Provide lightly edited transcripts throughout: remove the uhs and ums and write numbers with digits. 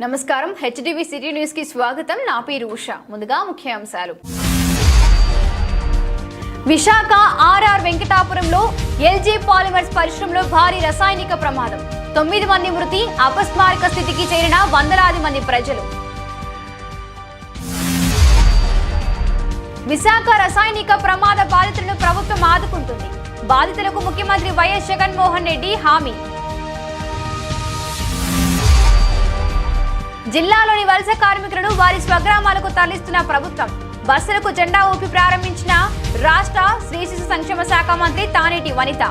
నమస్కారం హెచ్డివి city news కి స్వాగతం. నా పేరు ఉషా. ముందుగా ముఖ్యాంశాలు. విశాఖ ఆర్ఆర్ వెంకటాపురంలో ఎల్జీ పాలిమర్స్ పరిశ్రమలో భారీ రసాయనిక ప్రమాదం. 9 మంది మృతి, అపస్మారక స్థితికి చేరిన వందలాది మంది ప్రజలు. విశాఖ రసాయనిక ప్రమాద బాధితులను ప్రభుత్వం ఆదుకుంటుంది. బాధితులకు ముఖ్యమంత్రి వైఎస్ జగన్మోహన్ రెడ్డి హామీ. జిల్లాలోని వలస కార్మికులను వారి స్వగ్రామాలకు తరలిస్తున్న ప్రభుత్వం. బస్సులకు జెండా ఊపి ప్రారంభించిన రాష్ట్ర స్త్రీ శిశు సంక్షేమ శాఖ మంత్రి తానేటి వనిత.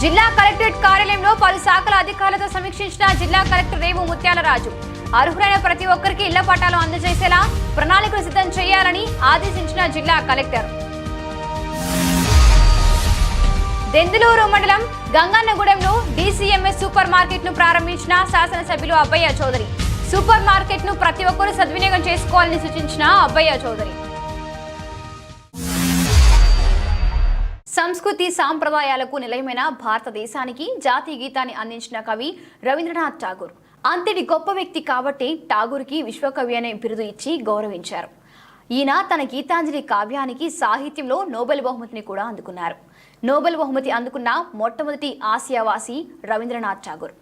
జిల్లా కలెక్టరేట్ కార్యాలయంలో పలు శాఖల అధికారులతో సమీక్షించిన జిల్లా కలెక్టర్ రేవు ముత్యాలరాజు. అర్హులైన ప్రతి ఒక్కరికి ఇళ్ల పట్టాలు అందజేసేలా ప్రణాళికలు సిద్ధం చేయాలని ఆదేశించిన జిల్లా కలెక్టర్. దెందులూరు మండలం గంగన్నగూడెంలో డీసీఎంఎస్ సూపర్ మార్కెట్ ను ప్రారంభించిన శాసనసభ్యులు అబ్బయ్య చౌదరి. సూపర్ మార్కెట్ ను ప్రతి ఒక్కరూ సద్వినియోగం చేసుకోవాలని సూచించిన అబ్బయ్య చౌదరి. సంస్కృతి సాంప్రదాయాలకు నిలయమైన భారతదేశానికి జాతీయ గీతాన్ని అందించిన కవి రవీంద్రనాథ్ ఠాగూర్. అంతటి గొప్ప వ్యక్తి కాబట్టి ఠాగూర్కి విశ్వకవి అనే బిరుదు ఇచ్చి గౌరవించారు. ఈయన తన గీతాంజలి కావ్యానికి సాహిత్యంలో నోబెల్ బహుమతిని కూడా అందుకున్నారు. నోబెల్ బహుమతి అందుకున్న మొట్టమొదటి ఆసియావాసి రవీంద్రనాథ్ ఠాగూర్.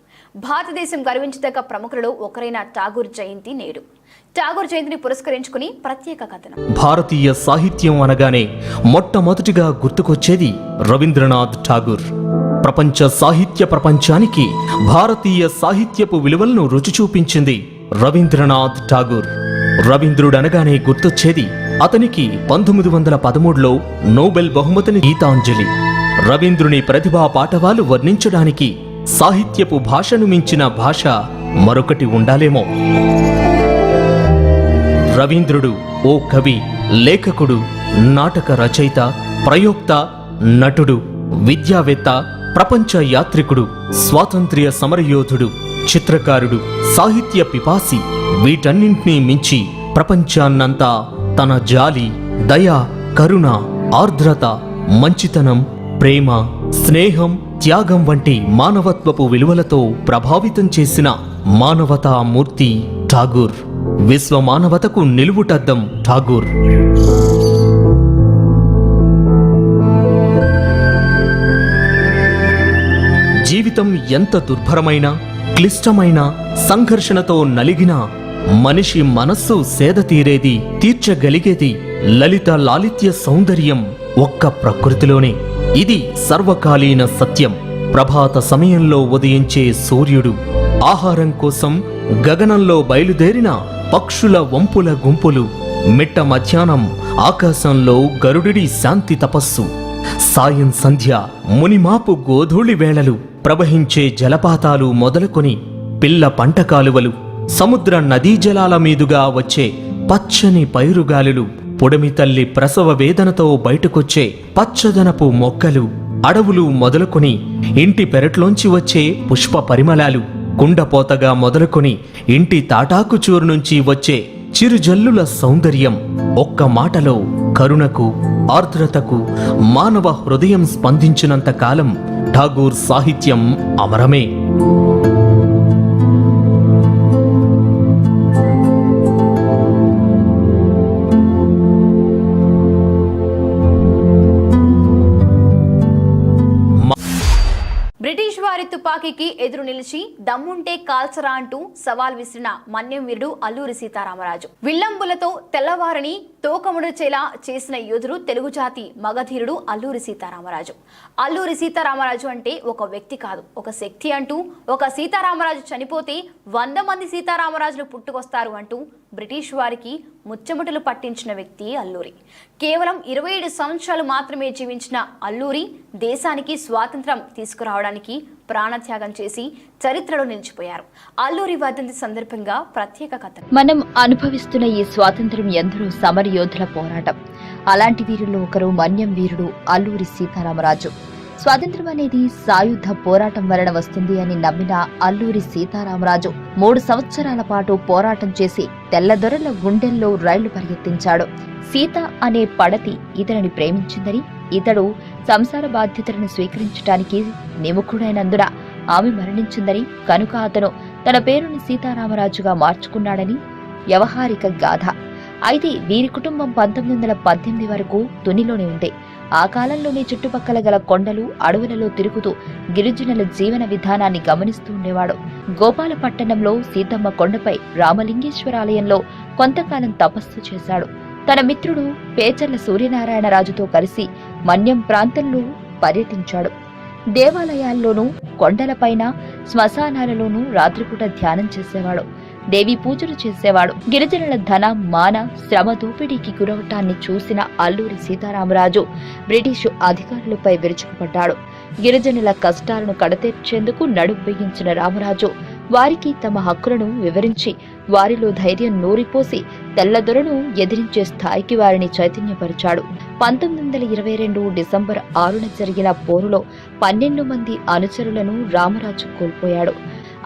భారతదేశం గర్వించదగ్గ ప్రముఖులలో ఒకరైన ఠాగూర్ జయంతి నేడు. ఠాగూర్ జయంతిని పురస్కరించుకుని ప్రత్యేక కథనం. భారతీయ సాహిత్యం అనగానే మొట్టమొదటిగా గుర్తుకొచ్చేది రవీంద్రనాథ్ ఠాగూర్. ప్రపంచ సాహిత్య ప్రపంచానికి భారతీయ సాహిత్యపు విలువలను రుచి చూపించింది రవీంద్రనాథ్ ఠాగూర్. రవీంద్రుడనగానే గుర్తొచ్చేది అతనికి 1913లో నోబెల్ బహుమతిని గీతాంజలి. రవీంద్రుని ప్రతిభా పాటవాలు వర్ణించడానికి సాహిత్యపు భాషను మించిన భాష మరొకటి ఉండాలేమో. రవీంద్రుడు ఓ కవి, లేఖకుడు, నాటక రచయిత, ప్రయోక్త, నటుడు, విద్యావేత్త, ప్రపంచ యాత్రికుడు, స్వాతంత్ర్య సమరయోధుడు, చిత్రకారుడు, సాహిత్య పిపాసి. వీటన్నింటినీ మించి ప్రపంచాన్నంతా తన జాలి, దయ, కరుణ, ఆర్ద్రత, మంచితనం, ప్రేమ, స్నేహం, త్యాగం వంటి మానవత్వపు విలువలతో ప్రభావితం చేసిన మానవతా మూర్తి ఠాగూర్. విశ్వ మానవతకు నిలువుటద్దం ఠాగూర్. జీవితం ఎంత దుర్భరమైన, క్లిష్టమైన, సంఘర్షణతో నలిగినా మనిషి మనస్సు సేద తీరేది, తీర్చగలిగేది లలిత లాలిత్య సౌందర్యం ఒక్క ప్రకృతిలోనే. ఇది సర్వకాలీన సత్యం. ప్రభాత సమయంలో ఉదయించే సూర్యుడు, ఆహారం కోసం గగనంలో బయలుదేరిన పక్షుల వంపుల గుంపులు, మిట్ట మధ్యాహ్నం ఆకాశంలో గరుడిడి శాంతి తపస్సు, సాయం సంధ్య మునిమాపు గోధూళి వేళలు, ప్రవహించే జలపాతాలు మొదలుకొని పిల్ల పంట కాలువలు, సముద్ర నదీ జలాల మీదుగా వచ్చే పచ్చని పైరుగాలులు, పొడిమి తల్లి ప్రసవ వేదనతో బయటకొచ్చే పచ్చదనపు మొక్కలు, అడవులు మొదలుకొని ఇంటి పెరట్లోంచి వచ్చే పుష్ప పరిమళాలు, కుండపోతగా మొదలుకొని ఇంటి తాటాకు చూరు నుంచి వచ్చే చిరుజల్లుల సౌందర్యం. ఒక్క మాటలో కరుణకు, ఆర్ద్రతకు మానవ హృదయం స్పందించినంత కాలం ఠాగూర్ సాహిత్యం అమరమే. బ్రిటిష్ వారి తుపాకీకి ఎదురు నిలిచి దమ్ముంటే కాల్చరా అంటూ సవాల్ విసిరిన మన్యం వీరుడు అల్లూరి సీతారామరాజు. విల్లంబులతో తెల్లవారిని తోకముడిచేలా చేసిన యోధుడు తెలుగు జాతి మగధీరుడు అల్లూరి సీతారామరాజు. అల్లూరి సీతారామరాజు అంటే ఒక వ్యక్తి కాదు, ఒక శక్తి అంటూ. ఒక సీతారామరాజు చనిపోతే 100 మంది సీతారామరాజులు పుట్టుకొస్తారు అంటూ బ్రిటిష్ వారికి ముచ్చముటలు పట్టించిన వ్యక్తి అల్లూరి. కేవలం 27 సంవత్సరాలు మాత్రమే జీవించిన అల్లూరి దేశానికి స్వాతంత్రం తీసుకురావడానికి ప్రాణత్యాగం చేసి చరిత్రలో నిలిచిపోయారు. అల్లూరి వర్ధంతి సందర్భంగా ప్రత్యేక కథ. మనం అనుభవిస్తున్న ఈ స్వాతంత్ర్యం ఎందరో సమరయోధుల పోరాటం. అలాంటి వీరుల్లో ఒకరు మన్యం వీరుడు అల్లూరి సీతారామరాజు. స్వాతంత్ర్యం అనేది సాయుధ పోరాటం వలన వస్తుంది అని నమ్మిన అల్లూరి సీతారామరాజు 3 సంవత్సరాల పాటు పోరాటం చేసి తెల్లదొరల గుండెల్లో రైళ్లు పరిగెత్తించాడు. సీత అనే పడతి ఇతనిని ప్రేమించిందని, ఇతడు సంసార బాధ్యతలను స్వీకరించడానికి నిముఖుడైనందున ఆమె మరణించిందని, కనుక అతను తన పేరుని సీతారామరాజుగా మార్చుకున్నాడని వ్యవహారిక గాథ. అయితే వీరి కుటుంబం 1918 వరకు తునిలోనే ఉంది. ఆ కాలంలోనే చుట్టుపక్కల గల కొండలు, అడవులలో తిరుగుతూ గిరిజనుల జీవన విధానాన్ని గమనిస్తూ ఉండేవాడు. గోపాలపట్టణంలో సీతమ్మ కొండపై రామలింగేశ్వరాలయంలో కొంతకాలం తపస్సు చేశాడు. తన మిత్రుడు పేచర్ల సూర్యనారాయణరాజుతో కలిసి మన్యం ప్రాంతంలో పర్యటించాడు. దేవాలయాల్లోనూ, కొండలపైన, శ్మశానాలలోనూ రాత్రిపూట ధ్యానం చేసేవాడు. దేవి పూజలు చేసేవాడు. గిరిజనుల ధన, మాన, శ్రమ దోపిడీకి గురవటాన్ని చూసిన అల్లూరి సీతారామరాజు బ్రిటిషు అధికారులపై విరుచుకుపడ్డాడు. గిరిజనుల కష్టాలను కడతీర్చేందుకు నడుం బిగించిన రామరాజు వారికి తమ హక్కులను వివరించి వారిలో ధైర్యం నూరిపోసి తెల్లదొరను ఎదిరించే స్థాయికి వారిని చైతన్యపరిచాడు. 1922 డిసెంబర్ 6న జరిగిన పోరులో 12 మంది అనుచరులను రామరాజు కోల్పోయాడు.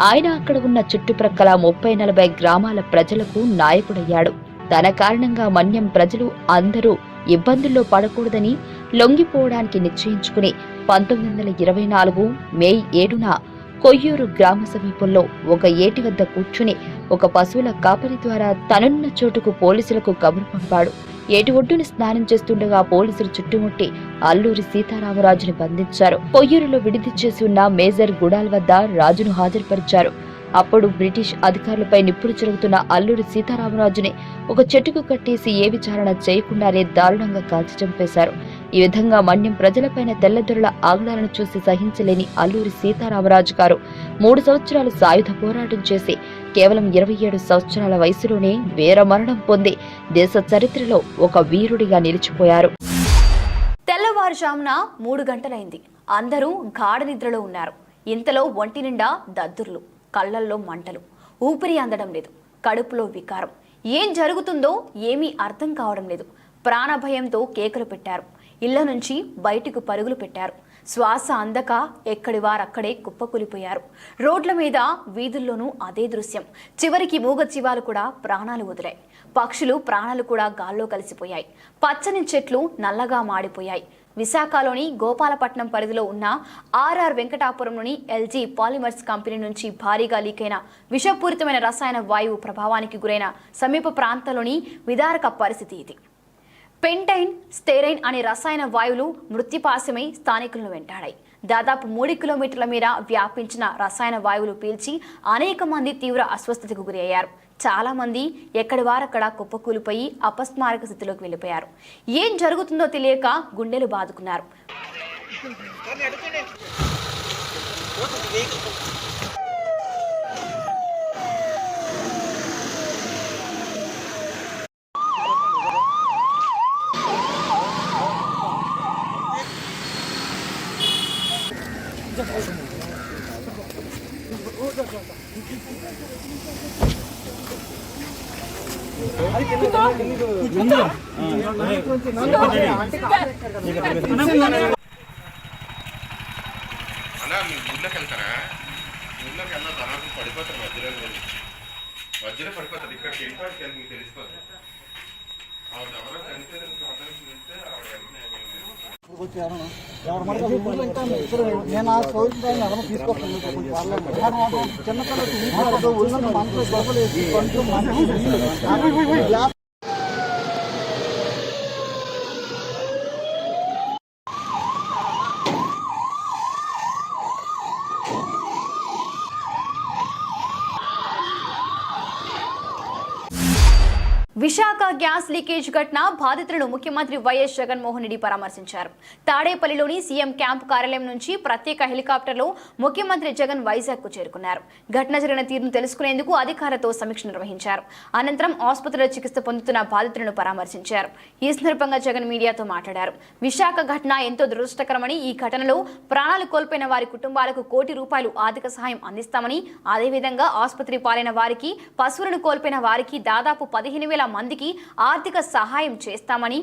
ఆయన అక్కడ ఉన్న చుట్టుప్రక్కల 30-40 గ్రామాల ప్రజలకు నాయకుడయ్యాడు. తన కారణంగా మన్యం ప్రజలు అందరూ ఇబ్బందుల్లో పడకూడదని లొంగిపోవడానికి నిశ్చయించుకుని 1924 మే 7న కొయ్యూరు గ్రామ సమీపంలో ఒక ఏటి వద్ద కూర్చుని ఒక పశువుల కాపరి ద్వారా తనున్న చోటుకు పోలీసులకు కబురు పంపాడు. ఏటి ఒడ్డుని స్నానం చేస్తుండగా పోలీసులు చుట్టుముట్టి అల్లూరి సీతారామరాజుని బంధించారు. కొయ్యూరులో విడిది చేసి ఉన్న మేజర్ గుడాల్ వద్ద రాజును హాజరుపరిచారు. అప్పుడు బ్రిటిష్ అధికారులపై నిప్పులు చెరుగుతున్న అల్లూరి సీతారామరాజుని ఒక చెట్టుకు కట్టేసి ఏ విచారణ చేయకుండానే దారుణంగా కాల్చి చంపేశారు. ఈ విధంగా మన్యం ప్రజలపైన తెల్లదొరల ఆగడాలను చూసి సహించలేని అల్లూరి సీతారామరాజు గారు 3 సంవత్సరాలు సాయుధ పోరాటం చేసి కేవలం 27 సంవత్సరాల వయసులోనే వీరమరణం పొంది దేశ చరిత్రలో ఒక వీరుడిగా నిలిచిపోయారు. తెల్లవారుజామున 3 గంటలైంది. అందరూ గాఢ నిద్రలో ఉన్నారు. ఇంతలో ఒంటి నిండా దద్దుర్లు, కళ్లల్లో మంటలు, ఊపిరి అందడం లేదు, కడుపులో వికారం. ఏం జరుగుతుందో ఏమీ అర్థం కావడం లేదు. ప్రాణభయంతో కేకలు పెట్టారు. ఇళ్ల నుంచి బయటకు పరుగులు పెట్టారు. శ్వాస అందక ఎక్కడి వారక్కడే కుప్పకూలిపోయారు. రోడ్ల మీద, వీధుల్లోనూ అదే దృశ్యం. చివరికి మూగజీవాలు కూడా ప్రాణాలు వదిలాయి. పక్షులు ప్రాణాలు కూడా గాల్లో కలిసిపోయాయి. పచ్చని చెట్లు నల్లగా మాడిపోయాయి. విశాఖలోని గోపాలపట్నం పరిధిలో ఉన్న ఆర్ఆర్ వెంకటాపురంలోని ఎల్జీ పాలిమర్స్ కంపెనీ నుంచి భారీగా లీకైన విషపూరితమైన రసాయన వాయువు ప్రభావానికి గురైన సమీప ప్రాంతాల్లోని విదారక పరిస్థితి ఇది. పెంటైన్, స్టెరైన్ అనే రసాయన వాయువులు మృత్యుపాశమై స్థానికులను వెంటాడాయి. దాదాపు 3 కిలోమీటర్ల మేర వ్యాపించిన రసాయన వాయువులు పీల్చి అనేక మంది తీవ్ర అస్వస్థతకు గురి అయ్యారు. చాలా మంది ఎక్కడి వారక్కడ కుప్పకూలిపోయి అపస్మారక స్థితిలోకి వెళ్ళిపోయారు. ఏం జరుగుతుందో తెలియక గుండెలు బాదుకున్నారు. అలా మీ ఊళ్ళోకి వెళ్తారా? ఊళ్ళోకి వెళ్ళిన తర్వాత పడిపోతారు. మధ్యలో పడిపోతారు. ఇక్కడ వెళ్ళిపోతారు. మీకు తెలిసిపోతుంది. ఆవిడ ఎవరో చనిపోయారు. వెళ్తే ఆవిడ నేను ఆ సౌకర్యాన్ని ఎవరు తీసుకోవట్లేదు. చిన్నపిల్లలు ఉన్న మనసు గొప్పలేదు. కొంచెం విశాఖ గ్యాస్ లీకేజ్ ఘటన బాధితులను ముఖ్యమంత్రి వైఎస్ జగన్మోహన్ రెడ్డి పరామర్శించారు. తాడేపల్లిలోని సీఎం క్యాంపు కార్యాలయం నుంచి ప్రత్యేక హెలికాప్టర్లో ముఖ్యమంత్రి జగన్ వైజాగ్ కు చేరుకున్నారు. ఘటన జరిగిన తీరును తెలుసుకునేందుకు అధికారులతో సమీక్ష నిర్వహించారు. అనంతరం ఆసుపత్రిలో చికిత్స పొందుతున్న బాధితులను పరామర్శించారు. ఈ సందర్భంగా జగన్ మీడియాతో మాట్లాడారు. విశాఖ ఘటన ఎంతో దురదృష్టకరమని, ఈ ఘటనలో ప్రాణాలు కోల్పోయిన వారి కుటుంబాలకు ₹1 కోటి ఆర్థిక సహాయం అందిస్తామని, అదేవిధంగా ఆసుపత్రి పాలైన వారికి, పశువులను కోల్పోయిన వారికి దాదాపు 15,000 మందికి ఆర్థిక సహాయం చేస్తామని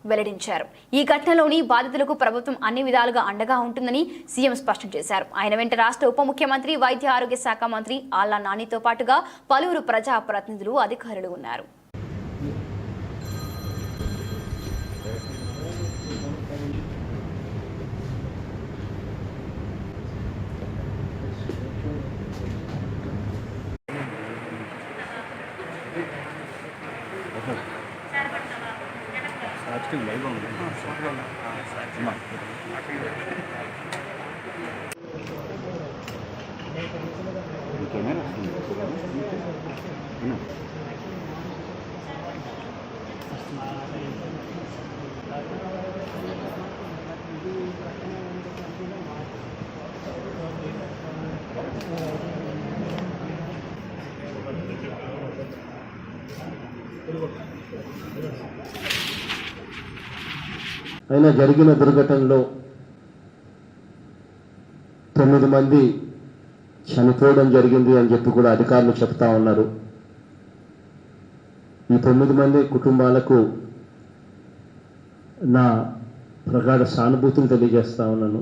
వెల్లడించారు. ఈ ఘటనలోని బాధితులకు ప్రభుత్వం అన్ని విధాలుగా అండగా ఉంటుందని సీఎం స్పష్టం చేశారు. ఆయన వెంట రాష్ట్ర ఉప ముఖ్యమంత్రి, వైద్య ఆరోగ్య శాఖ మంత్రి ఆళ్ల నానితో పాటుగా పలువురు ప్రజా ప్రతినిధులు, అధికారులు ఉన్నారు. అయినా జరిగిన దుర్ఘటనలో 9 మంది చనిపోవడం జరిగింది అని చెప్పి కూడా అధికారులు చెప్తా ఉన్నారు. ఈ 9 మంది కుటుంబాలకు నా ప్రగాఢ సానుభూతిని తెలియజేస్తా ఉన్నాను.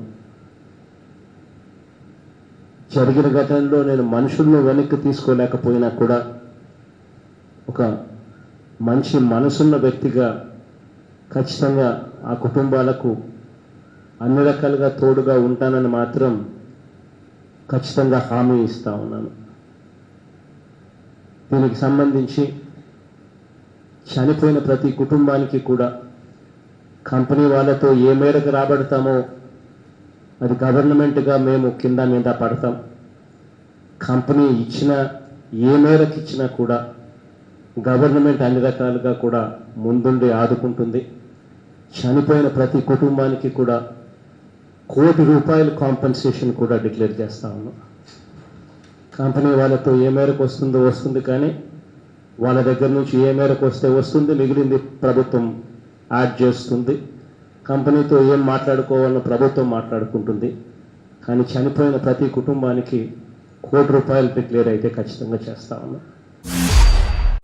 జరిగిన ఘటనలో నేను మనుషులను వెనక్కి తీసుకోలేకపోయినా కూడా ఒక మంచి మనసున్న వ్యక్తిగా ఖచ్చితంగా ఆ కుటుంబాలకు అన్ని రకాలుగా తోడుగా ఉంటానని మాత్రం ఖచ్చితంగా హామీ ఇస్తా ఉన్నాను. దీనికి సంబంధించి చనిపోయిన ప్రతి కుటుంబానికి కూడా కంపెనీ వాళ్ళతో ఏ మేరకు రాబడతామో అది గవర్నమెంట్గా మేము కింద మీద పడతాం. కంపెనీ ఇచ్చిన ఏ మేరకు ఇచ్చినా కూడా గవర్నమెంట్ అన్ని రకాలుగా కూడా ముందుండి ఆదుకుంటుంది. చనిపోయిన ప్రతి కుటుంబానికి కూడా ₹1 కోటి కాంపెన్సేషన్ కూడా డిక్లేర్ చేస్తా ఉన్నాం. కంపెనీ వాళ్ళతో ఏ మేరకు వస్తుందో వస్తుంది, కానీ వాళ్ళ దగ్గర నుంచి ఏ మేరకు వస్తే వస్తుంది, మిగిలింది ప్రభుత్వం యాడ్ చేస్తుంది. కంపెనీతో ఏం మాట్లాడుకోవాలో ప్రభుత్వం మాట్లాడుకుంటుంది. కానీ చనిపోయిన ప్రతి కుటుంబానికి ₹1 కోటి డిక్లేర్ అయితే ఖచ్చితంగా చేస్తా ఉన్నాం.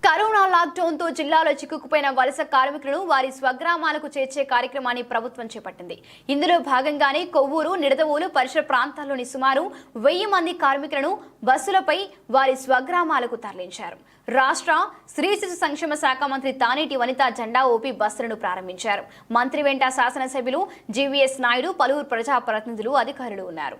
కరోనా లాక్డౌన్ తో జిల్లాలో చిక్కుకుపోయిన వలస కార్మికులను వారి స్వగ్రామాలకు చేర్చే కార్యక్రమాన్ని ప్రభుత్వం చేపట్టింది. ఇందులో భాగంగానే కొవ్వూరు, నిడదవోలు పరిసర ప్రాంతాల్లోని సుమారు 1000 మంది కార్మికులను బస్సులపై వారి స్వగ్రామాలకు తరలించారు. రాష్ట్ర స్త్రీ శిశు సంక్షేమ శాఖ మంత్రి తానేటి వనిత జెండా ఊపి బస్సులను ప్రారంభించారు. మంత్రి వెంట శాసనసభ్యులు జీవీఎస్ నాయుడు, పలువురు ప్రజాప్రతినిధులు, అధికారులు ఉన్నారు.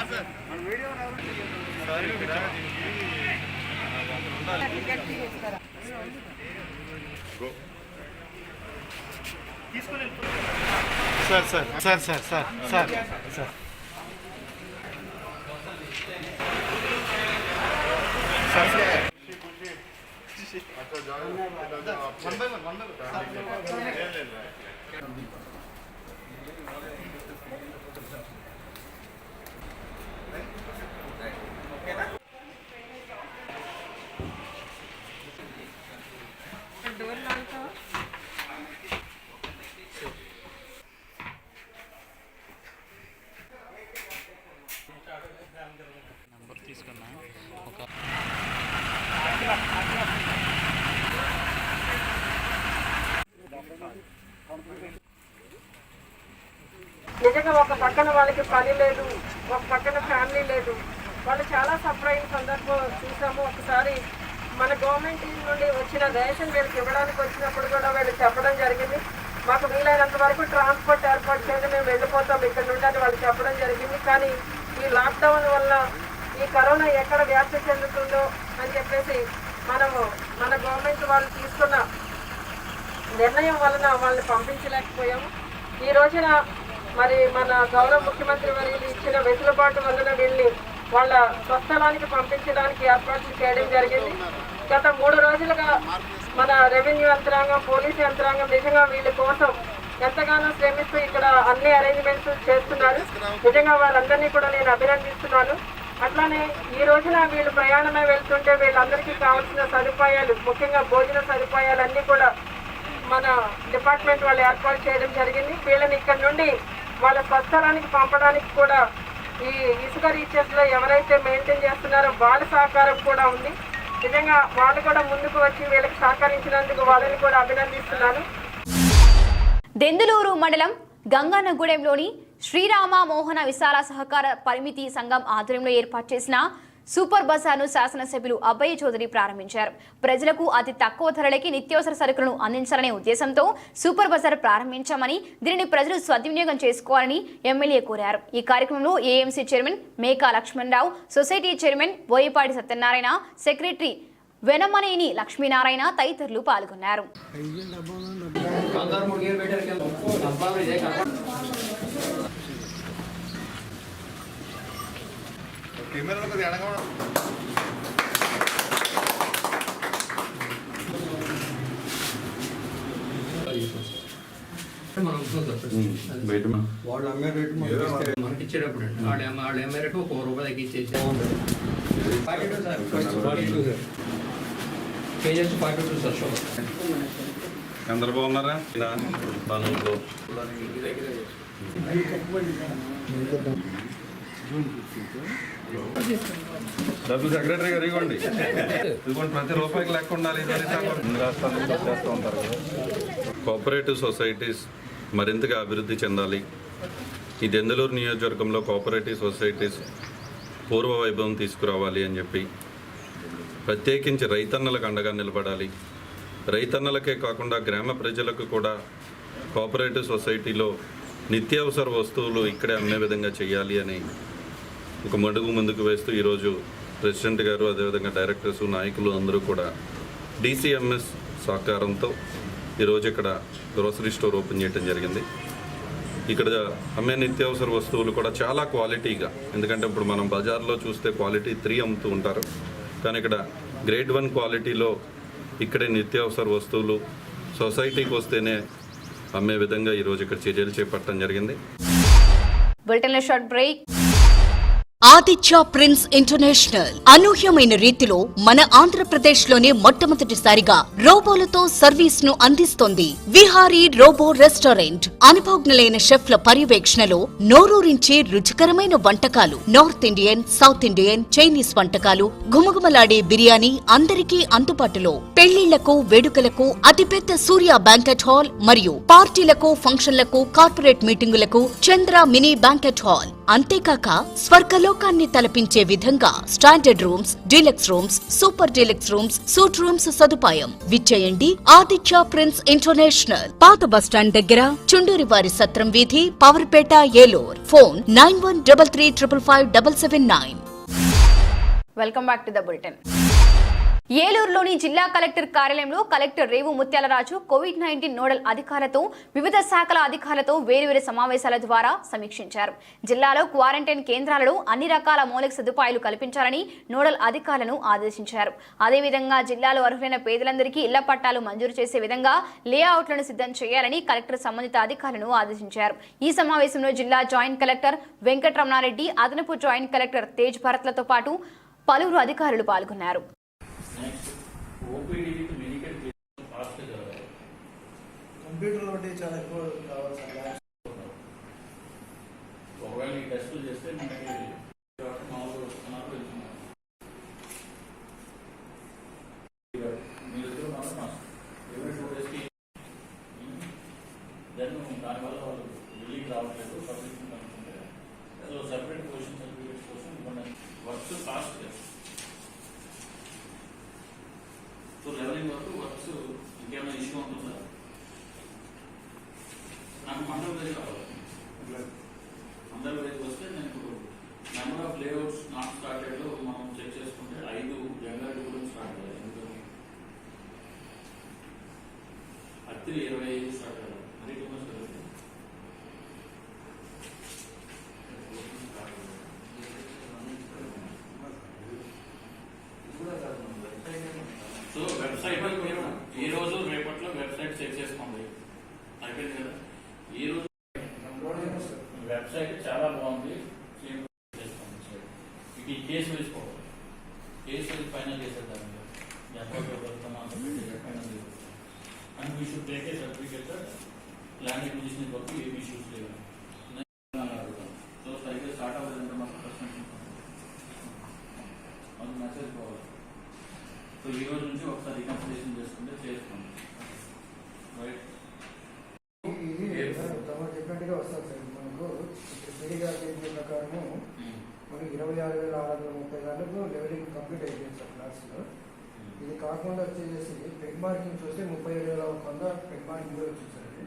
సార్ నిజంగా ఒక పక్కన వాళ్ళకి పని లేదు, ఒక పక్కన ఫ్యామిలీ లేదు. వాళ్ళు చాలా సఫర్ అయిన సందర్భం చూసాము. ఒకసారి మన గవర్నమెంట్ నుండి వచ్చిన రేషన్ వీళ్ళకి ఇవ్వడానికి వచ్చినప్పుడు కూడా వీళ్ళు చెప్పడం జరిగింది, మాకు వీలైనంత వరకు ట్రాన్స్పోర్ట్ ఏర్పాటు చేయండి, మేము వెళ్ళిపోతాం ఇక్కడ నుండి అని వాళ్ళు చెప్పడం జరిగింది. కానీ ఈ లాక్డౌన్ వల్ల ఈ కరోనా ఎక్కడ వ్యాప్తి చెందుతుందో అని చెప్పేసి మన గవర్నమెంట్ వాళ్ళు తీసుకున్న నిర్ణయం వలన వాళ్ళని పంపించలేకపోయాము. ఈ రోజున మరి మన గౌరవ ముఖ్యమంత్రి వర్యులు ఇచ్చిన వెసులుబాటు వలన వీళ్ళని వాళ్ళ స్వస్థలానికి పంపించడానికి ఏర్పాట్లు చేయడం జరిగింది. గత 3 రోజులుగా మన రెవెన్యూ యంత్రాంగం, పోలీసు యంత్రాంగం నిజంగా వీళ్ళ కోసం ఎంతగానో శ్రమిస్తూ ఇక్కడ అన్ని అరేంజ్మెంట్స్ చేస్తున్నారు. నిజంగా వాళ్ళందరినీ కూడా నేను అభినందిస్తున్నాను. అట్లానే ఈ రోజున వీళ్ళు ప్రయాణమే వెళ్తుంటే వీళ్ళందరికీ కావాల్సిన సదుపాయాలు, ముఖ్యంగా భోజన సదుపాయాలన్నీ కూడా మన డిపార్ట్మెంట్ వాళ్ళు ఏర్పాటు చేయడం జరిగింది. వీళ్ళని ఇక్కడ నుండి వాళ్ళ స్వస్థలానికి పంపడానికి కూడా ఈ ఇసుక రీచెస్లో ఎవరైతే మెయింటైన్ చేస్తున్నారో వాళ్ళ సహకారం కూడా ఉంది. నిజంగా వాళ్ళు కూడా ముందుకు వచ్చి వీళ్ళకి సహకరించినందుకు వాళ్ళని కూడా అభినందిస్తున్నాను. దెందులూరు మండలం గంగన్నగూడెంలోని శ్రీరామ మోహన విశాల సహకార పరిమితి సంఘం ఆధ్వర్యంలో ఏర్పాటు చేసిన సూపర్ బజార్ను శాసనసభ్యులు అబ్బయ్య చౌదరి ప్రారంభించారు. ప్రజలకు అతి తక్కువ ధరలకి నిత్యావసర సరుకులను అందించాలనే ఉద్దేశంతో సూపర్ బజార్ ప్రారంభించామని, దీనిని ప్రజలు సద్వినియోగం చేసుకోవాలని ఎమ్మెల్యే కోరారు. ఈ కార్యక్రమంలో AMC chairman Meka Lakshmanarao, society chairman Boyapati Satyanarayana, secretary Venamaneni Lakshminarayana తదితరులు పాల్గొన్నారు. వాళ్ళు అమ్మే రేటు మనకి ఇచ్చేటప్పుడు వాళ్ళు అమ్మే రేటు ₹1 ఇచ్చేసి కేజెస్ 42 సార్ షో. అందరు బాగున్నారా? డబ్బు సెక్రటరీ గారు ఇవ్వండి. ఇదిగోండి, ప్రతి రూపాయికి లెక్క ఉండాలి. చేస్తూ ఉంటారు కదా. కోఆపరేటివ్ సొసైటీస్ మరింతగా అభివృద్ధి చెందాలి. ఈ దెందులూరు నియోజకవర్గంలో కోఆపరేటివ్ సొసైటీస్ పూర్వ వైభవం తీసుకురావాలి అని చెప్పి ప్రత్యేకించి రైతన్నలకు అండగా నిలబడాలి. రైతన్నలకే కాకుండా గ్రామ ప్రజలకు కూడా కోఆపరేటివ్ సొసైటీలో నిత్యావసర వస్తువులు ఇక్కడే అమ్మే విధంగా చేయాలి అని ఒక మడుగు ముందుకు వేస్తూ ఈరోజు ప్రెసిడెంట్ గారు, అదేవిధంగా డైరెక్టర్స్, నాయకులు అందరూ కూడా డిసిఎంఎస్ సహకారంతో ఈరోజు ఇక్కడ గ్రోసరీ స్టోర్ ఓపెన్ చేయడం జరిగింది. ఇక్కడ అమ్మే నిత్యావసర వస్తువులు కూడా చాలా క్వాలిటీగా, ఎందుకంటే ఇప్పుడు మనం బజార్లో చూస్తే క్వాలిటీ 3 అమ్ముతూ ఉంటారు, కానీ ఇక్కడ గ్రేడ్ 1 క్వాలిటీలో ఇక్కడే నిత్యావసర వస్తువులు సొసైటీకి వస్తేనే అమ్మే విధంగా ఈరోజు ఇక్కడ చర్యలు చేపట్టడం జరిగింది. బులెటిన్లో short break. Aditya prince international అనూహ్యమైన రీతిలో మన ఆంధ్రప్రదేశ్ లోనే మొట్టమొదటిసారిగా రోబోలతో సర్వీస్ ను అందిస్తోంది. విహారీ రోబో రెస్టారెంట్ అనుభవజ్ఞులైన షెఫ్ల పర్యవేక్షణలో నోరూరించే రుచికరమైన వంటకాలు, north Indian, south Indian, Chinese వంటకాలు, గుమగుమలాడే బిర్యానీ అందరికీ అందుబాటులో. పెళ్లిళ్లకు, వేడుకలకు, అతిపెద్ద సూర్య బ్యాంకెట్ హాల్ మరియు పార్టీలకు, ఫంక్షన్లకు, కార్పొరేట్ మీటింగులకు చంద్ర మినీ బ్యాంకెట్ హాల్. అంతేకాక స్వర్గలోకాన్ని తలపించే విధంగా standard rooms, deluxe rooms, super deluxe rooms, suite rooms సదుపాయం. విచ్చేయండి ఆదిత్య ప్రిన్స్ ఇంటర్నేషనల్, పాత బస్టాండ్ దగ్గర, చుండూరి వారి సత్రం వీధి, Powerpet, Eluru. Phone 9133555779. Welcome back to the bulletin. ఏలూరులోని జిల్లా కలెక్టర్ కార్యాలయంలో కలెక్టర్ రేవు ముత్యాలరాజు కోవిడ్-19 నోడల్ అధికారులతో, వివిధ శాఖల అధికారులతో వేర్వేరు సమావేశాల ద్వారా సమీక్షించారు. జిల్లాలో క్వారంటైన్ కేంద్రాలలో అన్ని రకాల మౌలిక సదుపాయాలు కల్పించాలని నోడల్ అధికారులను ఆదేశించారు. అదేవిధంగా జిల్లాలో అర్హులైన పేదలందరికీ ఇళ్ల పట్టాలు మంజూరు చేసే విధంగా లేఅవుట్లను సిద్ధం చేయాలని కలెక్టర్ సంబంధిత అధికారులను ఆదేశించారు. ఈ సమావేశంలో జిల్లా జాయింట్ కలెక్టర్ వెంకటరమణారెడ్డి, అదనపు జాయింట్ కలెక్టర్ తేజ్ భరత్లతో పాటు పలువురు అధికారులు పాల్గొన్నారు. కంప్యూటర్లో చాలా ఎక్కువ కావాలి సార్. ఒకవేళ ఈ టెస్టులు చేస్తే మనకి మామూలు వస్తున్నారు, వెళ్తున్నారు. మీరు ఇద్దరు మాత్రం ఎవరి 2 డేస్కి దానివల్ల వాళ్ళు రిలీఫ్ రావట్లేదు. పబ్లిక్ అనుకుంటే ఏదో సెపరేట్ పొజిషన్ సర్టిఫికేట్స్ కోసం కొన్ని వర్క్స్ ఫాస్ట్ చేస్తారు. సో లెవెలింగ్ వరకు వర్క్స్ ఇంకేమైనా ఇష్యూ ఉంటుందా? నాకు మండల వేజ్ కావాలి. మండల వేజ్ వస్తే నేను ఇప్పుడు నెంబర్ ఆఫ్ లేఅవుట్స్ నాట్ స్టార్టెడ్లో మనం చెక్ చేసుకుంటే 5 జనవరి కూడా స్టార్ట్ అయ్యాయి. ఎందుకని అత్తి 25 స్టార్ట్ అయ్యారు. మరి సో వెబ్సైట్ ఈ రోజు రేపట్లో వెబ్సైట్ చెక్ చేసుకోండి. అయిపోయింది కదా. ఈ రోజు వెబ్సైట్ చాలా బాగుంది. ఇది కేసు వేసుకోవాలి. కేసు వేసి ఫైనల్ చేసేద్దాం. And we should take a certificate land acquisition వరకు ఏమి ఇష్యూస్ లేవు. సో సరిగ్గా స్టార్ట్ అవ్వదంటే మాత్రం అది మెసేజ్ పోవాలి. సో ఈ రోజు నుంచి ఒకసారి రికన్సిలేషన్ చేసుకుంటే చేసుకోండి. రైట్, చెప్పినట్టుగా వస్తుంది సార్. మనకు స్టడీ గారి ప్రకారము మనకు 26,630 గంటలకు మార్క్స్లో. ఇది కాకుండా వచ్చేసి పెగ్ మార్కింగ్ చూస్తే 37,100 పెగ్ మార్కింగ్ కూడా చూసారండి.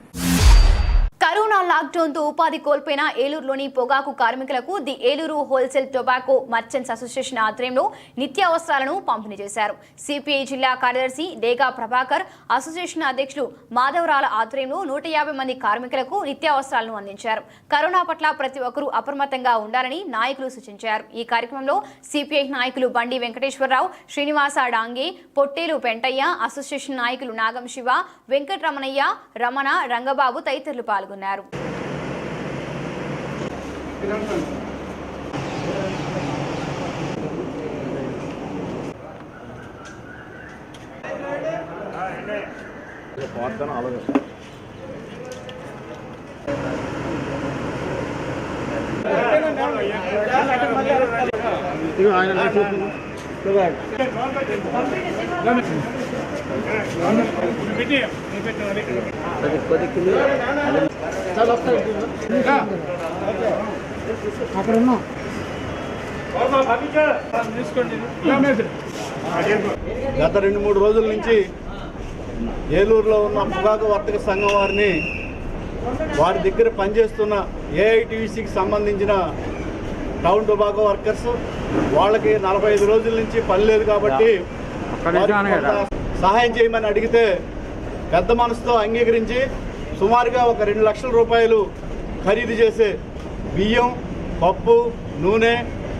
కరోనా లాక్డౌన్ తో ఉపాధి కోల్పోయిన ఏలూరులోని పొగాకు కార్మికులకు the Eluru wholesale tobacco merchants association ఆధ్వర్యంలో నిత్యావసరాలను పంపిణీ చేశారు. సిపిఐ జిల్లా కార్యదర్శి డేగా ప్రభాకర్, అసోసియేషన్ అధ్యక్షులు మాధవరాల ఆధ్వర్యంలో 150 మంది కార్మికులకు నిత్యావసరాలను అందించారు. కరోనా పట్ల ప్రతి ఒక్కరూ అప్రమత్తంగా ఉండాలని నాయకులు సూచించారు. ఈ కార్యక్రమంలో సిపిఐ నాయకులు బండి వెంకటేశ్వరరావు, శ్రీనివాస డాంగే, పొట్టేలు పెంటయ్య, అసోసియేషన్ నాయకులు నాగం శివ, వెంకటరమణయ్య, రమణ, రంగబాబు తదితరులు పాల్గొన్నారు. గత 2-3 రోజుల నుంచి ఏలూరులో ఉన్న పొగాకు వర్తక సంఘం వారిని వారి దగ్గర పనిచేస్తున్న ఏఐటీసీకి సంబంధించిన టౌన్ టొబాకో వర్కర్స్ వాళ్ళకి 45 రోజుల నుంచి పని లేదు కాబట్టి సహాయం చేయమని అడిగితే పెద్ద మనసుతో అంగీకరించి సుమారుగా ఒక 2 లక్షల రూపాయలు ఖరీదు చేసే బియ్యం, పప్పు, నూనె,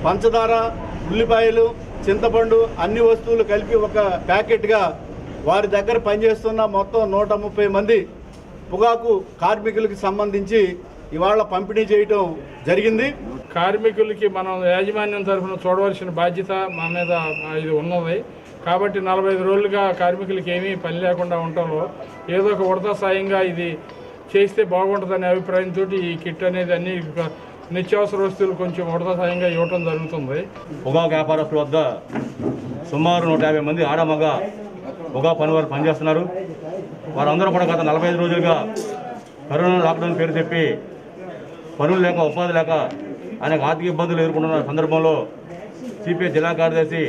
పంచదార, ఉల్లిపాయలు, చింతపండు అన్ని వస్తువులు కలిపి ఒక ప్యాకెట్గా వారి దగ్గర పనిచేస్తున్న మొత్తం 130 మంది పొగాకు కార్మికులకి సంబంధించి ఇవాళ పంపిణీ చేయటం జరిగింది. కార్మికులకి మనం యాజమాన్యం తరఫున చూడవలసిన బాధ్యత మా మీద ఇది ఉన్నది కాబట్టి 45 రోజులుగా కార్మికులకి ఏమీ పని లేకుండా ఉండటంలో ఏదో ఒక ఉడత సాయంగా ఇది చేస్తే బాగుంటుందనే అభిప్రాయంతో ఈ కిట్ అనేది అన్ని నిత్యావసర వస్తువులు కొంచెం ఉడత సాయంగా ఇవ్వటం జరుగుతుంది. పొగాకు వ్యాపారస్తుల వద్ద సుమారు 150 మంది ఆడమగ పొగాకు పని వారు పనిచేస్తున్నారు. వారందరూ కూడా గత 45 రోజులుగా కరోనా లాక్డౌన్ పేరు చెప్పి పనులు లేక, ఉపాధి లేక అనేక ఆర్థిక ఇబ్బందులు ఎదుర్కొంటున్న సందర్భంలో సిపిఐ జిల్లా కార్యదర్శి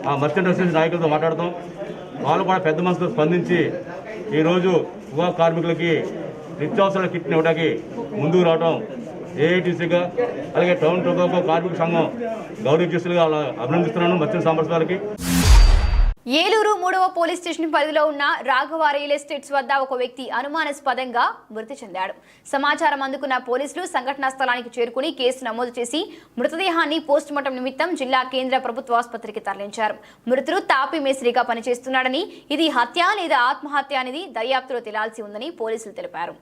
ఆ మర్చెంట్ అసోసియేషన్ నాయకులతో మాట్లాడతాం. వాళ్ళు కూడా పెద్ద మనసుతో స్పందించి ఈరోజు పొగాకు కార్మికులకి నిత్యావసరాల కిట్ని ఇవ్వడానికి ముందుకు రావడం ఏఐటీసీగా అలాగే టౌన్ టొబాకో కార్మిక సంఘం గౌరవజ్ఞులుగా అభినందిస్తున్నాను మర్చెంట్ సాంబర్స్ గారికి. ఏలూరు 3వ పోలీస్ స్టేషన్ పరిధిలో ఉన్న రాఘవ రియల్ ఎస్టేట్స్ వద్ద ఒక వ్యక్తి అనుమానాస్పదంగా మృతి చెందాడు. సమాచారం అందుకున్న పోలీసులు సంఘటనా స్థలానికి చేరుకుని కేసు నమోదు చేసి మృతదేహాన్ని పోస్టుమార్టం నిమిత్తం జిల్లా కేంద్ర ప్రభుత్వ ఆసుపత్రికి తరలించారు. మృతుడు తాపీ మేస్త్రిగా పనిచేస్తున్నాడని, ఇది హత్య లేదా ఆత్మహత్య అనేది దర్యాప్తులో తేలాల్సి ఉందని పోలీసులు తెలిపారు.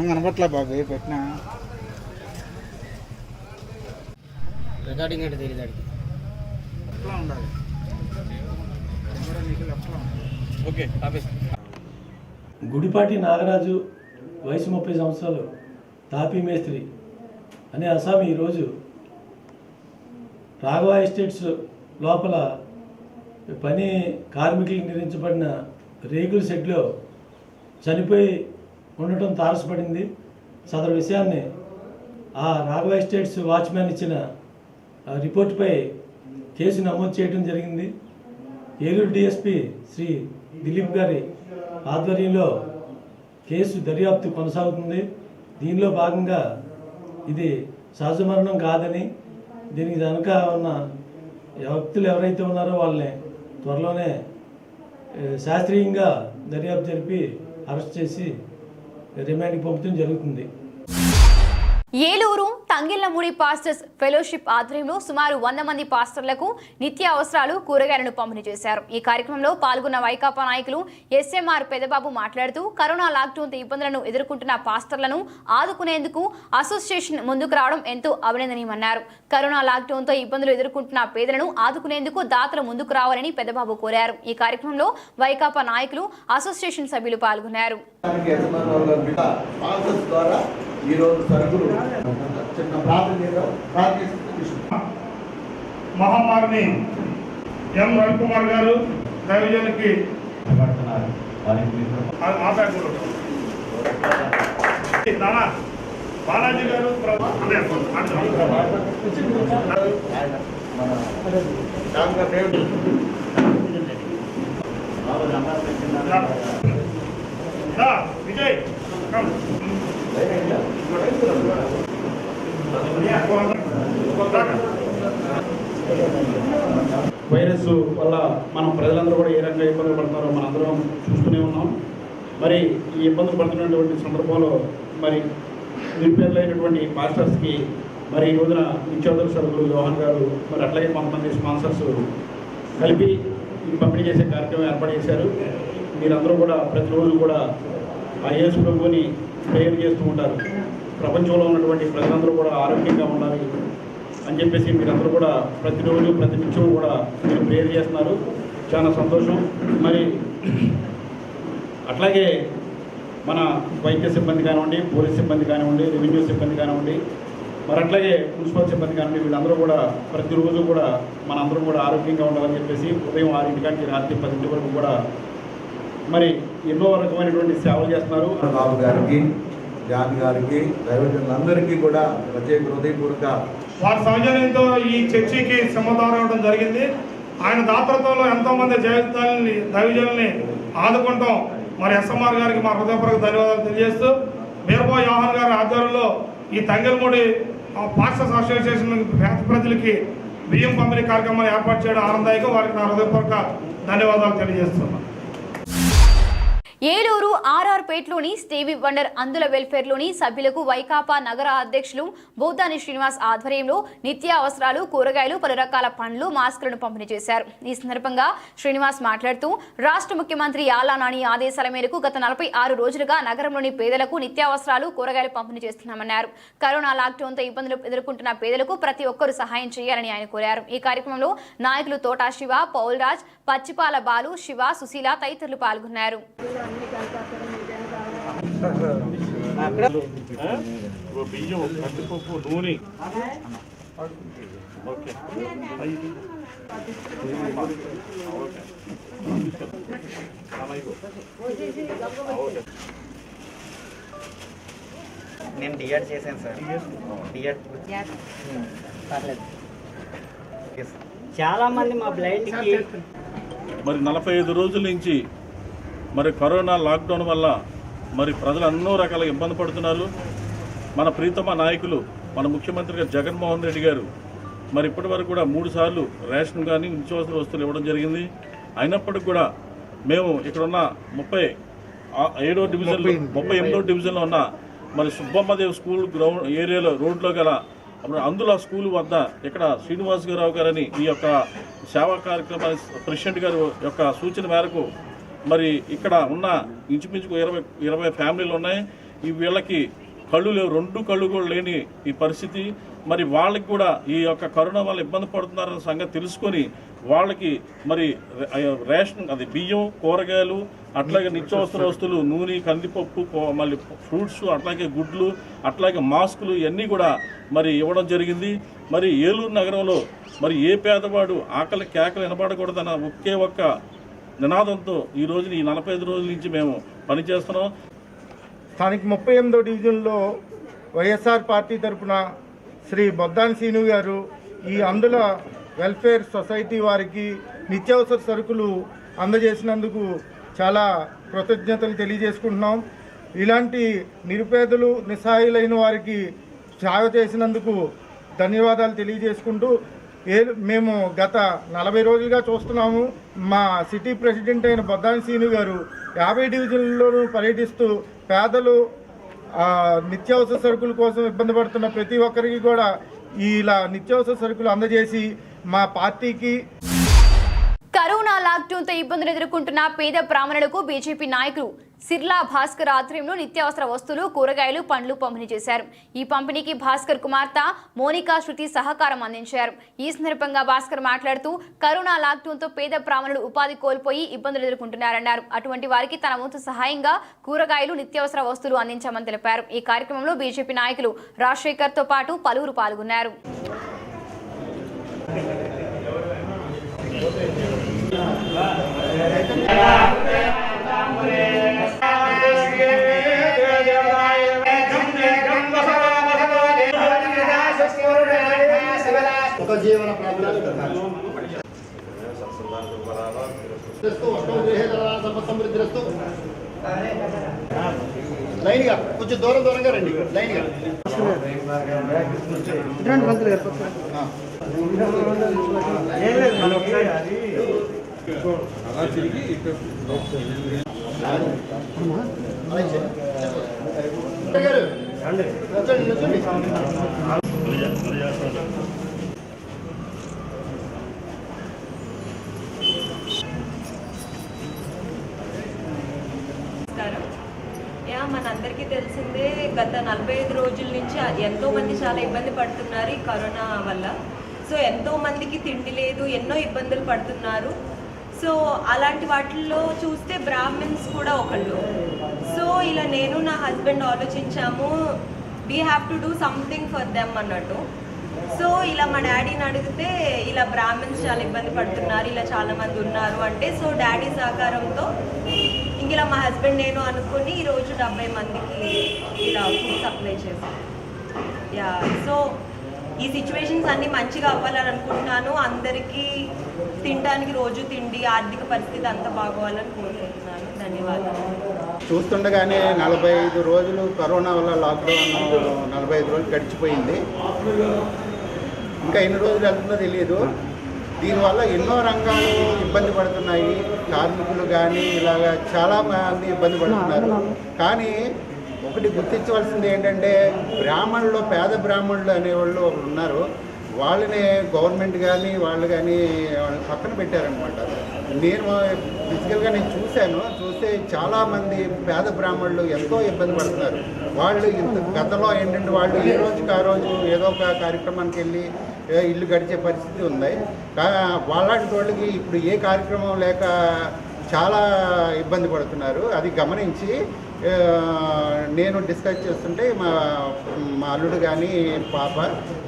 కనపట్లే బాబు పెట్టినా రికార్డింగ్ అంటే తెలియదు ఎట్లా ఉండాలి. ఓకే. గుడిపాటి నాగరాజు, వయసు 30 సంవత్సరాలు, తాపీ మేస్త్రి అనే అసామి ఈరోజు రాఘవ ఎస్టేట్స్ లోపల పని కార్మికులకు నిర్మించబడిన రేకుల షెడ్లో చనిపోయి ఉండటం తారసపడింది. సదరు విషయాన్ని ఆ రాఘవ ఎస్టేట్స్ వాచ్మ్యాన్ ఇచ్చిన రిపోర్టుపై కేసు నమోదు చేయడం జరిగింది. ఏలూరు డిఎస్పి శ్రీ దిలీప్ గారి ఆధ్వర్యంలో కేసు దర్యాప్తు కొనసాగుతుంది. దీనిలో భాగంగా ఇది సహజ మరణం కాదని, దీనికి వెనుక ఉన్న వ్యక్తులు ఎవరైతే ఉన్నారో వాళ్ళని త్వరలోనే శాస్త్రీయంగా దర్యాప్తు జరిపి అరెస్ట్ చేసి రిమాండ్కి పంపడం జరుగుతుంది. ఏలూరు తంగిళ్లమూడి పాస్టర్స్ ఫెలోషిప్ ఆధ్వర్యంలో సుమారు 100 మంది పాస్టర్లకు నిత్య అవసరాలు, కూరగాయలను పంపిణీ చేశారు. ఈ కార్యక్రమంలో పాల్గొన్న వైకాపా నాయకులు ఎస్ఎంఆర్ పెదబాబు మాట్లాడుతూ కరోనా లాక్డౌన్ ఇబ్బందులను ఎదుర్కొంటున్న పాస్టర్లను ఆదుకునేందుకు అసోసియేషన్ ముందుకు రావడం ఎంతో అభినందనీయమన్నారు. కరోనా లాక్డౌన్ తో ఇబ్బందులు ఎదుర్కొంటున్న పేదలను ఆదుకునేందుకు దాతలు ముందుకు రావాలని పెదబాబు కోరారు. ఈ కార్యక్రమంలో వైకాపా నాయకులు, అసోసియేషన్ సభ్యులు పాల్గొన్నారు. ఈరోజు సరుకులు చిన్న ప్రార్థన మహమ్మారిని ఎం రవికుమార్ గారు దైవజనునికి బాలాజీ గారు విజయ్ వైరస్ వల్ల మనం ప్రజలందరూ కూడా ఏ రకంగా ఇబ్బందులు పడుతున్నారో మనందరం చూస్తూనే ఉన్నాం. మరి ఈ ఇబ్బందులు పడుతున్నటువంటి సందర్భంలో మరి నిరుపేదలైనటువంటి పాస్టర్స్కి మరి ఈ రోజున నిత్యావసర సరుకులు యోహన్ గారు మరి అట్లాగే కొంతమంది స్పాన్సర్స్ కలిపి ఈ పంపిణీ చేసే కార్యక్రమం ఏర్పాటు చేశారు. మీరందరూ కూడా ప్రతిరోజు కూడా ఆ యేసు ప్రభువుని ప్రేయర్ చేస్తూ ఉంటారు. ప్రపంచంలో ఉన్నటువంటి ప్రజలందరూ కూడా ఆరోగ్యంగా ఉండాలి అని చెప్పేసి మీరందరూ కూడా ప్రతిరోజు ప్రతి నిత్యం కూడా మీరు ప్రేయర్ చేస్తున్నారు. చాలా సంతోషం. మరి అట్లాగే మన వైద్య సిబ్బంది కానివ్వండి, పోలీస్ సిబ్బంది కానివ్వండి, రెవెన్యూ సిబ్బంది కానివ్వండి, మరి అట్లాగే మున్సిపల్ సిబ్బంది కానివ్వండి, వీళ్ళందరూ కూడా ప్రతిరోజు కూడా మనందరం కూడా ఆరోగ్యంగా ఉండాలని చెప్పేసి ఉదయం 6 గంటలకి రాత్రి 10 వరకు కూడా మరి ఎన్నో రకమైనటువంటి సేవలు చేస్తున్నారు. బాబు గారికి, జాన్ గారికి, దైవజనులందరికీ కూడా ప్రత్యేక హృదయపూర్వక వారి సౌజన్యంతో ఈ చర్చికి సింహద్వారం ఇవ్వడం జరిగింది. ఆయన దాతృత్వంలో ఎంతోమంది దైవజనుల్ని ఆదుకుంటాం. మరి ఎస్ఎంఆర్ గారికి మా హృదయపూర్వక ధన్యవాదాలు తెలియజేస్తూ, బీర్బో యోహన్ గారి ఆధ్వర్యంలో ఈ తంగెలమూడి పాస్టర్స్ అసోసియేషన్ పేద ప్రజలకి బియ్యం పంపిణీ కార్యక్రమాన్ని ఏర్పాటు చేయడం ఆనందదాయకం. వారికి నా హృదయపూర్వక ధన్యవాదాలు తెలియజేస్తున్నాను. ఏలూరు ఆర్ఆర్పేటలోని స్టీవీ వండర్ అందుల వెల్ఫేర్లోని సభ్యులకు వైకాపా నగర అధ్యక్షులు బోదాని శ్రీనివాస్ ఆధ్వర్యంలో నిత్యావసరాలు, కూరగాయలు, పలు రకాల పండ్లు, మాస్కులను పంపిణీ చేశారు. ఈ సందర్భంగా శ్రీనివాస్ మాట్లాడుతూ, రాష్ట్ర ముఖ్యమంత్రి యాలా నాని ఆదేశాల మేరకు గత 46 రోజులుగా నగరంలోని పేదలకు నిత్యావసరాలు, కూరగాయలు పంపిణీ చేస్తున్నామన్నారు. కరోనా లాక్డౌన్తో ఇబ్బందులు ఎదుర్కొంటున్న పేదలకు ప్రతి ఒక్కరూ సహాయం చేయాలని ఆయన కోరారు. ఈ కార్యక్రమంలో నాయకులు తోటా శివ, పౌల్ రాజ్, పచ్చిపాల బాలు, శివ, సుశీల తదితరులు పాల్గొన్నారు. బియ్యం, కందిపప్పు, నూనె, ఓకే, నేను డిఎడ్ చేశాను సార్. డిఎడ్ పర్లేదు. చాలా మంది మా బ్లైండ్కి మరి 45 రోజుల నుంచి మరి కరోనా లాక్డౌన్ వల్ల మరి ప్రజలు ఎన్నో రకాల ఇబ్బంది పడుతున్నారు. మన ప్రీతమ నాయకులు మన ముఖ్యమంత్రి గారు జగన్మోహన్ రెడ్డి గారు మరి ఇప్పటి వరకు కూడా 3 సార్లు రేషన్ కానీ నిత్యావసర వస్తువులు ఇవ్వడం జరిగింది. అయినప్పటికీ కూడా మేము ఇక్కడున్న 37వ డివిజన్లో 38వ డివిజన్లో ఉన్న మరి సుబ్బమ్మదేవ్ స్కూల్ గ్రౌండ్ ఏరియాలో రోడ్లో గల అందులో స్కూల్ వద్ద ఇక్కడ శ్రీనివాసరావు గారని ఈ యొక్క సేవా కార్యక్రమ ప్రెసిడెంట్ గారు యొక్క సూచన మేరకు మరి ఇక్కడ ఉన్న ఇంచుమించుకు 20 ఫ్యామిలీలు ఉన్నాయి. ఈ వీళ్ళకి కళ్ళు లేవు, 2 కళ్ళు కూడా లేని ఈ పరిస్థితి. మరి వాళ్ళకి కూడా ఈ యొక్క కరోనా వల్ల ఇబ్బంది పడుతున్నారన్న సంగతి తెలుసుకొని వాళ్ళకి మరి రేషన్ అది బియ్యం, కూరగాయలు, అట్లాగే నిత్యావసర వస్తువులు, నూనె, కందిపప్పు, మళ్ళీ ఫ్రూట్స్, అట్లాగే గుడ్లు, అట్లాగే మాస్కులు ఇవన్నీ కూడా మరి ఇవ్వడం జరిగింది. మరి ఏలూరు నగరంలో మరి ఏ పేదవాడు ఆకలి కేకలు వినబడకూడదన్న ఒకే ఒక్క నినాదంతో ఈ రోజుని ఈ 45 రోజుల నుంచి మేము పనిచేస్తున్నాం. స్థానిక 38వ డివిజన్లో వైఎస్ఆర్ పార్టీ తరఫున శ్రీ బొద్దాని శ్రీను గారు ఈ అందుల వెల్ఫేర్ సొసైటీ వారికి నిత్యావసర సరుకులు అందజేసినందుకు చాలా కృతజ్ఞతలు తెలియజేసుకుంటున్నాం. ఇలాంటి నిరుపేదలు, నిస్సహాయులైన వారికి సేవ చేసినందుకు ధన్యవాదాలు తెలియజేసుకుంటూ మేము గత 40 రోజులుగా చూస్తున్నాము. మా సిటీ ప్రెసిడెంట్ అయిన బొద్దాని శ్రీను గారు 50 డివిజన్లలోనూ పర్యటిస్తూ పేదలు నిత్యావసర సరుకుల కోసం ఇబ్బంది పడుతున్న ప్రతి ఒక్కరికి కూడా ఇలా నిత్యావసర సరుకులు అందజేసి మా పార్టీకి కరోనా లాక్డౌన్తో ఇబ్బందులు ఎదుర్కొంటున్న పేద బ్రాహ్మణులకు బీజేపీ నాయకులు సిర్లా భాస్కర్ ఆధ్వర్యంలో నిత్యావసర వస్తువులు, కూరగాయలు, పండ్లు పంపిణీ చేశారు. ఈ పంపిణీకి భాస్కర్ కుమార్తె మోనికా శృతి సహకారం అందించారు. ఈ సందర్భంగా భాస్కర్ మాట్లాడుతూ, కరోనా లాక్డౌన్తో పేద బ్రాహ్మణులు ఉపాధి కోల్పోయి ఇబ్బందులు ఎదుర్కొంటున్నారన్నారు. అటువంటి వారికి తన వంతు సహాయంగా కూరగాయలు, నిత్యావసర వస్తువులు అందించామని తెలిపారు. ఈ కార్యక్రమంలో బీజేపీ నాయకులు రాజశేఖర్తో పాటు పలువురు పాల్గొన్నారు. జీవన సమృద్ధిరస్తు. లైన్గా కొంచెం దూరంగా రండి. లైన్గా మనందరికీ తెలిసిందే గత 45 రోజుల నుంచి ఎంతో మంది చాలా ఇబ్బంది పడుతున్నారు ఈ కరోనా వల్ల. సో ఎంతో మందికి తిండి లేదు, ఎన్నో ఇబ్బందులు పడుతున్నారు. సో అలాంటి వాటిల్లో చూస్తే బ్రాహ్మిన్స్ కూడా ఒకళ్ళు. సో ఇలా నేను నా హస్బెండ్ ఆలోచించాము, we have to do something for them అన్నట్టు. సో ఇలా మా డాడీని అడిగితే ఇలా బ్రాహ్మిన్స్ చాలా ఇబ్బంది పడుతున్నారు, ఇలా చాలామంది ఉన్నారు అంటే, సో డాడీ సహకారంతో ఇలా మా హస్బెండ్ నేను అనుకుని ఈరోజు 70 మందికి ఇలా ఫుడ్ సప్లై చేశాను. యా, సో ఈ సిచ్యువేషన్స్ అన్నీ మంచిగా అవ్వాలని అనుకుంటున్నాను. అందరికీ తినడానికి రోజు తిండి, ఆర్థిక పరిస్థితి అంతా బాగోవాలని కోరుకుంటున్నాను. ధన్యవాదాలు. చూస్తుండగానే 45 రోజులు కరోనా వల్ల లాక్డౌన్ 45 రోజులు గడిచిపోయింది. ఇంకా ఎన్ని రోజులు వెళ్తుందో తెలియదు. దీనివల్ల ఎన్నో రంగాలు ఇబ్బంది పడుతున్నాయి. కార్మికులు కానీ ఇలాగా చాలామంది ఇబ్బంది పడుతున్నారు. కానీ ఒకటి గుర్తించవలసింది ఏంటంటే, బ్రాహ్మణులు, పేద బ్రాహ్మణులు అనేవాళ్ళు ఒకరు ఉన్నారు. వాళ్ళని గవర్నమెంట్ కానీ వాళ్ళు కానీ వాళ్ళని పక్కన పెట్టారనమాట. నేను ఫిజికల్గా చూస్తే చాలామంది పేద బ్రాహ్మణులు ఎంతో ఇబ్బంది పడుతున్నారు. వాళ్ళు గతంలో ఏంటంటే వాళ్ళు ఏ రోజుకి ఆ రోజు ఏదో ఒక కార్యక్రమానికి వెళ్ళి ఇల్లు గడిచే పరిస్థితి ఉంది. వాళ్ళంటి వాళ్ళకి ఇప్పుడు ఏ కార్యక్రమం లేక చాలా ఇబ్బంది పడుతున్నారు. అది గమనించి నేను డిస్కస్ చేస్తుంటే మా అల్లుడు కానీ పాప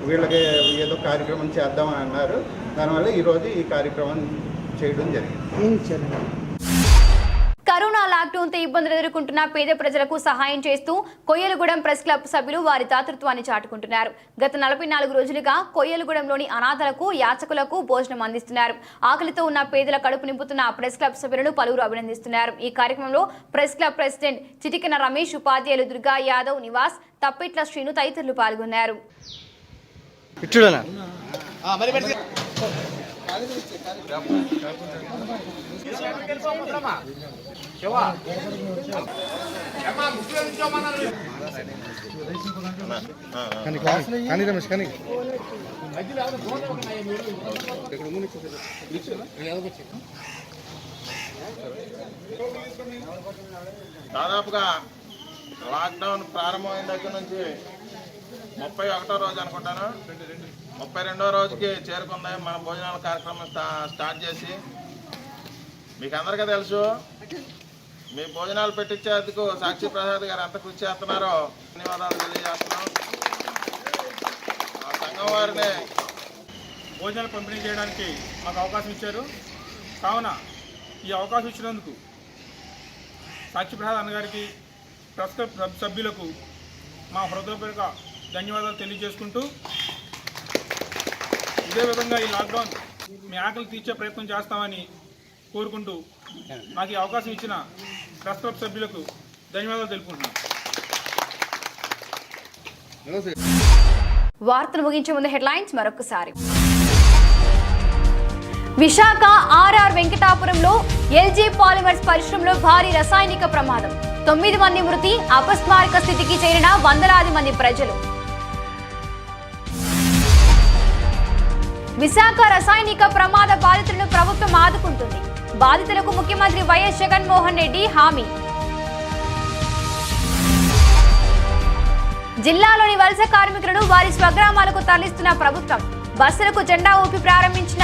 వీళ్ళకి ఏదో కార్యక్రమం చేద్దామని అన్నారు. దానివల్ల ఈరోజు ఈ కార్యక్రమం చేయడం జరిగింది. కరోనా లాక్డౌన్తో ఇబ్బందులు ఎదుర్కొంటున్న పేద ప్రజలకు సహాయం చేస్తూ కొయ్యలగూడెం ప్రెస్ క్లబ్ సభ్యులు వారి దాతృత్వాన్ని చాటుకుంటున్నారు. గత 44 రోజులుగా కొయ్యలగూడెంలోని అనాథలకు, యాచకులకు భోజనం అందిస్తున్నారు. ఆకలితో ఉన్న పేదల కడుపు నింపుతున్న ప్రెస్ క్లబ్ సభ్యులను పలువురు అభినందిస్తున్నారు. ఈ కార్యక్రమంలో ప్రెస్ క్లబ్ ప్రెసిడెంట్ చిటికెన రమేష్, ఉపాధ్యాయులు దుర్గా యాదవ్, నివాస్, తప్పిట్ల శ్రీను తదితరులు పాల్గొన్నారు. దాదాపుగా లాక్డౌన్ ప్రారంభమైన దగ్గర నుంచి 31వ రోజు అనుకుంటాను, 32వ రోజుకి చేరుకుంది మన భోజనాల కార్యక్రమం స్టార్ట్ చేసి. మీకు అందరికీ తెలుసు, మీ భోజనాలు పెట్టించేందుకు సాక్షి ప్రసాద్ గారు ఎంత కృషి చేస్తున్నారో ధన్యవాదాలు తెలియజేస్తున్నాం. ఆ సంఘం వారిని భోజనాలు పంపిణీ చేయడానికి మాకు అవకాశం ఇచ్చారు. కావున ఈ అవకాశం ఇచ్చినందుకు సాక్షి ప్రసాద్ అన్నగారికి, ప్రెస్ క్లబ్ సభ్యులకు మా హృదయపూర్వక ధన్యవాదాలు తెలియజేసుకుంటూ, ఇదే విధంగా ఈ లాక్డౌన్ మీ ఆకలి తీర్చే ప్రయత్నం చేస్తామని కోరుకుంటూ నాకు ఈ అవకాశం ఇచ్చిన ప్రెస్ క్లబ్ సభ్యులకు ధన్యవాదాలు తెలుపుకుంటున్నాను. వార్తలు ముగించే ముందు హెడ్లైన్స్ మరొకసారి. విశాఖ ఆర్ఆర్ వెంకటాపురంలో ఎల్జీ పాలిమర్స్ పరిశ్రమలో భారీ రసాయనిక ప్రమాదం, 9 మంది మృతి, అపస్మారక స్థితికి చేరిన వందలాది మంది ప్రజలు. విశాఖ రసాయనిక ప్రమాద బాధితులను ప్రభుత్వం ఆదుకుంటుంది, బాధితులకు ముఖ్యమంత్రి వైఎస్ జగన్మోహన్ రెడ్డి హామీ. జిల్లాలోని వలస కార్మికులను వారి స్వగ్రామాలకు తరలిస్తున్న ప్రభుత్వం, బస్సులకు జెండా ఊపి ప్రారంభించిన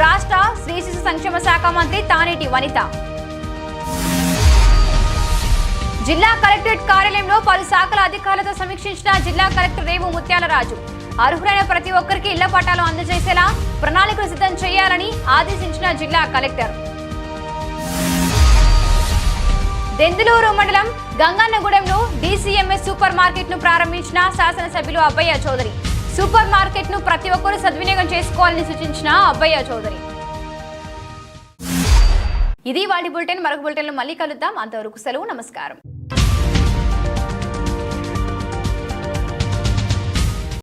రాష్ట్ర స్త్రీ శిశు సంక్షేమ శాఖ మంత్రి తానేటి వనిత. జిల్లా కలెక్టరేట్ కార్యాలయంలో పలు శాఖల అధికారులతో సమీక్షించిన జిల్లా కలెక్టర్ రేవు ముత్యాలరాజు, అర్హులైన ప్రతి ఒక్కరికి ఇళ్ల పట్టాలు అందజేసేలా ప్రణాళికలు సిద్ధం చేయాలని ఆదేశించిన జిల్లా కలెక్టర్. దెందులూరు మండలం గంగన్నగూడెంలో డీసీఎంఎస్ సూపర్ మార్కెట్ ను ప్రారంభించిన శాసనసభ్యులు అబ్బయ్య చౌదరి. సూపర్ మార్కెట్ ను ప్రతి ఒక్కరూ సద్వినియోగం చేసుకోవాలని సూచించిన అబ్బయ్య చౌదరి. ఇది వాటి బులెటిన్. మరొక బులెటిన్లో మళ్ళీ కలుద్దాం. అంతవరకు సెలవు. నమస్కారం.